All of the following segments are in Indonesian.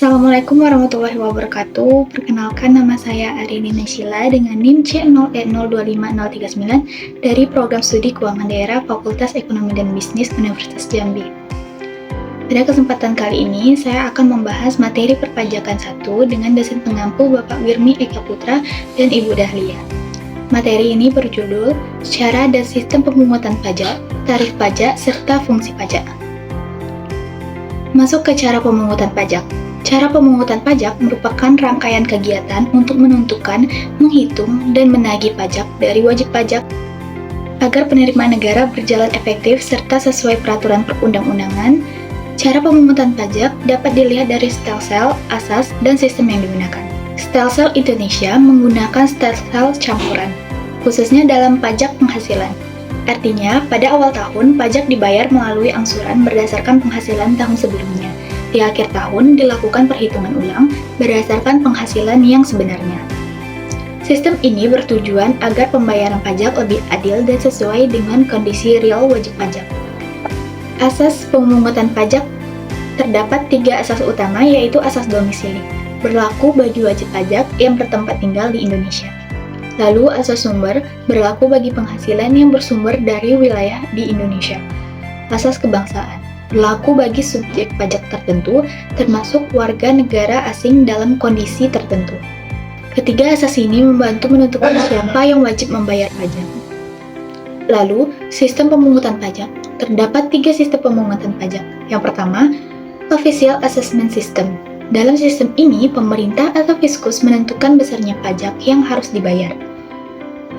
Assalamualaikum warahmatullahi wabarakatuh. Perkenalkan, nama saya Arini Nasyila dengan NIM C0E025039 dari Program Studi Keuangan Daerah Fakultas Ekonomi dan Bisnis Universitas Jambi. Pada kesempatan kali ini, saya akan membahas materi perpajakan 1 dengan dosen pengampu Bapak Wirmi Eka Putra dan Ibu Dahlia. Materi ini berjudul Cara dan Sistem Pemungutan Pajak, Tarif Pajak, serta Fungsi Pajak. Masuk ke cara pemungutan pajak. Cara pemungutan pajak merupakan rangkaian kegiatan untuk menentukan, menghitung, dan menagih pajak dari wajib pajak agar penerimaan negara berjalan efektif serta sesuai peraturan perundang-undangan. Cara pemungutan pajak dapat dilihat dari stelsel, asas, dan sistem yang digunakan. Stelsel Indonesia menggunakan stelsel campuran, khususnya dalam pajak penghasilan. Artinya, pada awal tahun, pajak dibayar melalui angsuran berdasarkan penghasilan tahun sebelumnya. Di akhir tahun, dilakukan perhitungan ulang berdasarkan penghasilan yang sebenarnya. Sistem ini bertujuan agar pembayaran pajak lebih adil dan sesuai dengan kondisi real wajib pajak. Asas pemungutan pajak terdapat 3 asas utama, yaitu asas domisili, berlaku bagi wajib pajak yang bertempat tinggal di Indonesia. Lalu asas sumber, berlaku bagi penghasilan yang bersumber dari wilayah di Indonesia. Asas kebangsaan, berlaku bagi subjek pajak tertentu, termasuk warga negara asing dalam kondisi tertentu. Ketiga asas ini membantu menentukan siapa yang wajib membayar pajak. Lalu, sistem pemungutan pajak. Terdapat 3 sistem pemungutan pajak. Yang pertama, Official Assessment System. Dalam sistem ini, pemerintah atau fiskus menentukan besarnya pajak yang harus dibayar.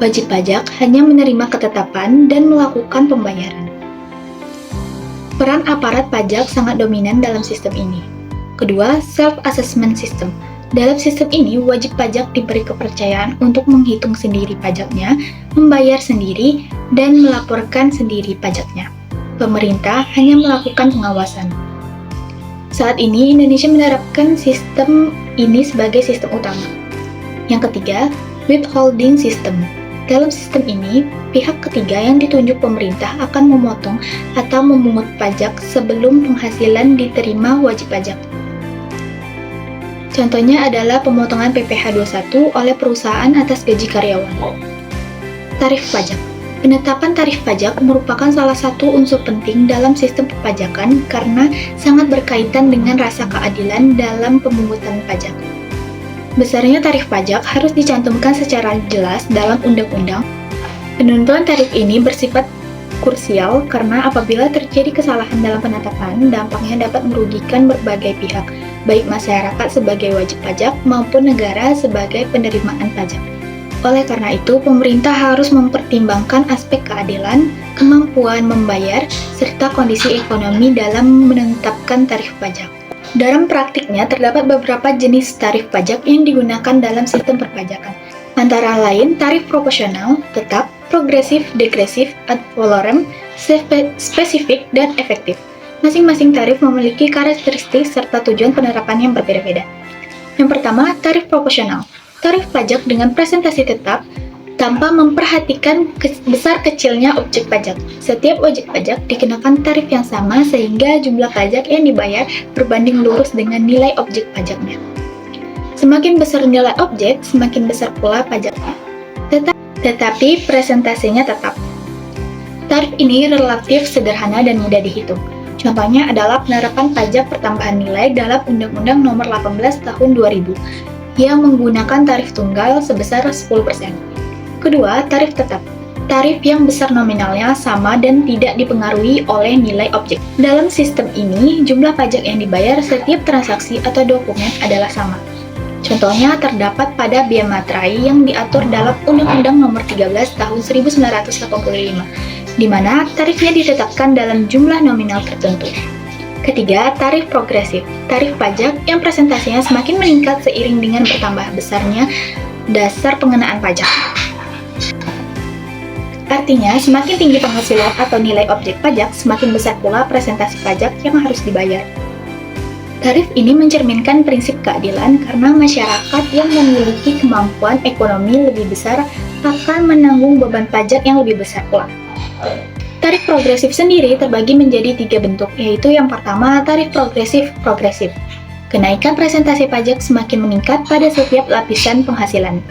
Wajib pajak hanya menerima ketetapan dan melakukan pembayaran. Peran aparat pajak sangat dominan dalam sistem ini. Kedua, Self-Assessment System. Dalam sistem ini, wajib pajak diberi kepercayaan untuk menghitung sendiri pajaknya, membayar sendiri, dan melaporkan sendiri pajaknya. Pemerintah hanya melakukan pengawasan. Saat ini, Indonesia menerapkan sistem ini sebagai sistem utama. Yang ketiga, Withholding System. Dalam sistem ini, pihak ketiga yang ditunjuk pemerintah akan memotong atau memungut pajak sebelum penghasilan diterima wajib pajak. Contohnya adalah pemotongan PPh 21 oleh perusahaan atas gaji karyawan. Tarif pajak. Penetapan tarif pajak merupakan salah satu unsur penting dalam sistem perpajakan karena sangat berkaitan dengan rasa keadilan dalam pemungutan pajak. Besarnya tarif pajak harus dicantumkan secara jelas dalam undang-undang. Penentuan tarif ini bersifat krusial karena apabila terjadi kesalahan dalam penetapan, dampaknya dapat merugikan berbagai pihak, baik masyarakat sebagai wajib pajak maupun negara sebagai penerimaan pajak. Oleh karena itu, pemerintah harus mempertimbangkan aspek keadilan, kemampuan membayar, serta kondisi ekonomi dalam menetapkan tarif pajak. Dalam praktiknya, terdapat beberapa jenis tarif pajak yang digunakan dalam sistem perpajakan. Antara lain, tarif proporsional, tetap, progresif, degresif, ad valorem, spesifik, dan efektif. Masing-masing tarif memiliki karakteristik serta tujuan penerapan yang berbeda-beda. Yang pertama, tarif proporsional. Tarif pajak dengan presentasi tetap tanpa memperhatikan besar kecilnya objek pajak. Setiap wajib pajak dikenakan tarif yang sama sehingga jumlah pajak yang dibayar berbanding lurus dengan nilai objek pajaknya. Semakin besar nilai objek, semakin besar pula pajaknya. Tetapi presentasinya tetap. Tarif ini relatif sederhana dan mudah dihitung. Contohnya adalah penerapan pajak pertambahan nilai dalam Undang-Undang Nomor 18 Tahun 2000 yang menggunakan tarif tunggal sebesar 10%. Kedua, tarif tetap. Tarif yang besar nominalnya sama dan tidak dipengaruhi oleh nilai objek. Dalam sistem ini, jumlah pajak yang dibayar setiap transaksi atau dokumen adalah sama. Contohnya terdapat pada Bea Materai yang diatur dalam Undang-Undang Nomor 13 Tahun 1985, di mana tarifnya ditetapkan dalam jumlah nominal tertentu. Ketiga, tarif progresif. Tarif pajak yang presentasinya semakin meningkat seiring dengan bertambah besarnya dasar pengenaan pajak. Artinya, semakin tinggi penghasilan atau nilai objek pajak, semakin besar pula presentasi pajak yang harus dibayar. Tarif ini mencerminkan prinsip keadilan karena masyarakat yang memiliki kemampuan ekonomi lebih besar akan menanggung beban pajak yang lebih besar pula. Tarif progresif sendiri terbagi menjadi 3 bentuk, yaitu yang pertama, tarif progresif. Kenaikan presentasi pajak semakin meningkat pada setiap lapisan penghasilan.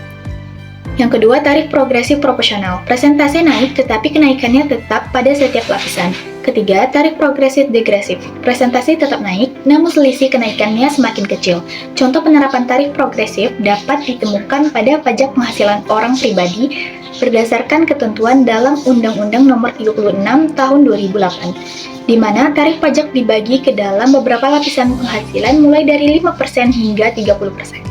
Yang kedua, tarif progresif proporsional. Presentasi naik tetapi kenaikannya tetap pada setiap lapisan. Ketiga, tarif progresif degresif. Presentasi tetap naik, namun selisih kenaikannya semakin kecil. Contoh penerapan tarif progresif dapat ditemukan pada pajak penghasilan orang pribadi berdasarkan ketentuan dalam Undang-Undang Nomor 36 Tahun 2008, di mana tarif pajak dibagi ke dalam beberapa lapisan penghasilan mulai dari 5% hingga 30%.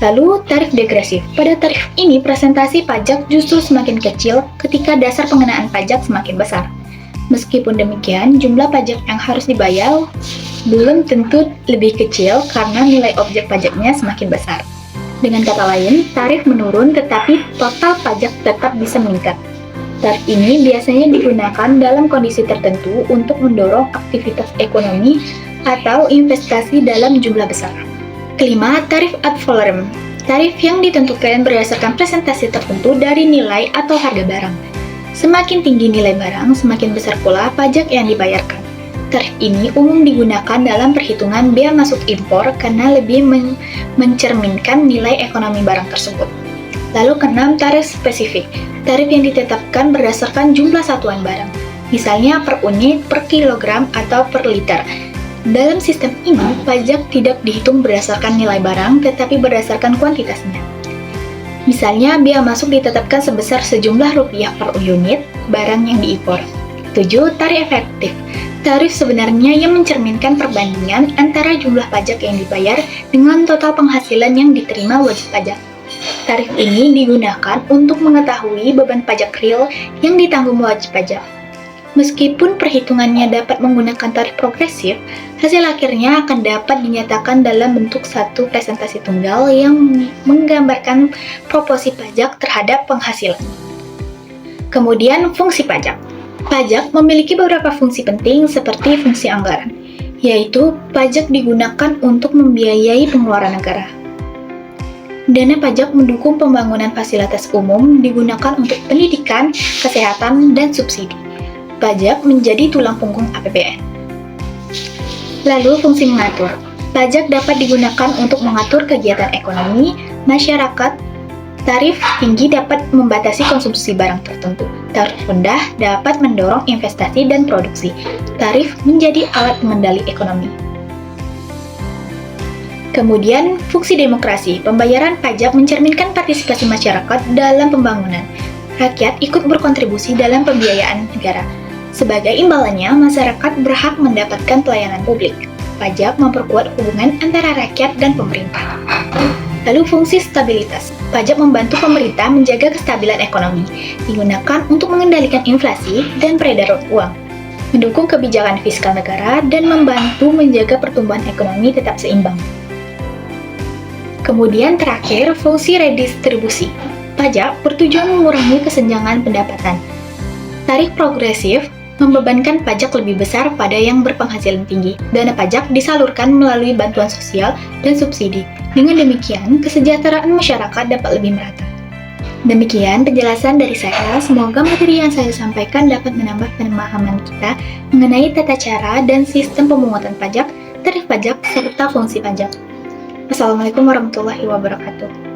Lalu, tarif degresif. Pada tarif ini, presentasi pajak justru semakin kecil ketika dasar pengenaan pajak semakin besar. Meskipun demikian, jumlah pajak yang harus dibayar belum tentu lebih kecil karena nilai objek pajaknya semakin besar. Dengan kata lain, tarif menurun tetapi total pajak tetap bisa meningkat. Tarif ini biasanya digunakan dalam kondisi tertentu untuk mendorong aktivitas ekonomi atau investasi dalam jumlah besar. Kelima, tarif ad valorem. Tarif yang ditentukan berdasarkan presentasi tertentu dari nilai atau harga barang. Semakin tinggi nilai barang, semakin besar pula pajak yang dibayarkan. Tarif ini umum digunakan dalam perhitungan bea masuk impor karena lebih mencerminkan nilai ekonomi barang tersebut. Lalu keenam, tarif spesifik. Tarif yang ditetapkan berdasarkan jumlah satuan barang, misalnya per unit, per kilogram, atau per liter. Dalam sistem ini, pajak tidak dihitung berdasarkan nilai barang, tetapi berdasarkan kuantitasnya. Misalnya, bea masuk ditetapkan sebesar sejumlah rupiah per unit barang yang diimpor. 7. Tarif efektif. Tarif sebenarnya yang mencerminkan perbandingan antara jumlah pajak yang dibayar dengan total penghasilan yang diterima wajib pajak. Tarif ini digunakan untuk mengetahui beban pajak real yang ditanggung wajib pajak. Meskipun perhitungannya dapat menggunakan tarif progresif, hasil akhirnya akan dapat dinyatakan dalam bentuk satu presentasi tunggal yang menggambarkan proporsi pajak terhadap penghasilan. Kemudian, fungsi pajak. Pajak memiliki beberapa fungsi penting seperti fungsi anggaran, yaitu pajak digunakan untuk membiayai pengeluaran negara. Dana pajak mendukung pembangunan fasilitas umum digunakan untuk pendidikan, kesehatan, dan subsidi. Pajak menjadi tulang punggung APBN. Lalu, fungsi mengatur. Pajak dapat digunakan untuk mengatur kegiatan ekonomi, masyarakat. Tarif tinggi dapat membatasi konsumsi barang tertentu. Tarif rendah dapat mendorong investasi dan produksi. Tarif menjadi alat pengendali ekonomi. Kemudian, fungsi demokrasi. Pembayaran pajak mencerminkan partisipasi masyarakat dalam pembangunan. Rakyat ikut berkontribusi dalam pembiayaan negara. Sebagai imbalannya, masyarakat berhak mendapatkan pelayanan publik. Pajak memperkuat hubungan antara rakyat dan pemerintah. Lalu, fungsi stabilitas. Pajak membantu pemerintah menjaga kestabilan ekonomi, digunakan untuk mengendalikan inflasi dan peredaran uang, mendukung kebijakan fiskal negara, dan membantu menjaga pertumbuhan ekonomi tetap seimbang. Kemudian terakhir, fungsi redistribusi. Pajak bertujuan mengurangi kesenjangan pendapatan. Tarif progresif membebankan pajak lebih besar pada yang berpenghasilan tinggi. Dana pajak disalurkan melalui bantuan sosial dan subsidi. Dengan demikian, kesejahteraan masyarakat dapat lebih merata. Demikian penjelasan dari saya. Semoga materi yang saya sampaikan dapat menambah pemahaman kita mengenai tata cara dan sistem pemungutan pajak, tarif pajak, serta fungsi pajak. Wassalamualaikum warahmatullahi wabarakatuh.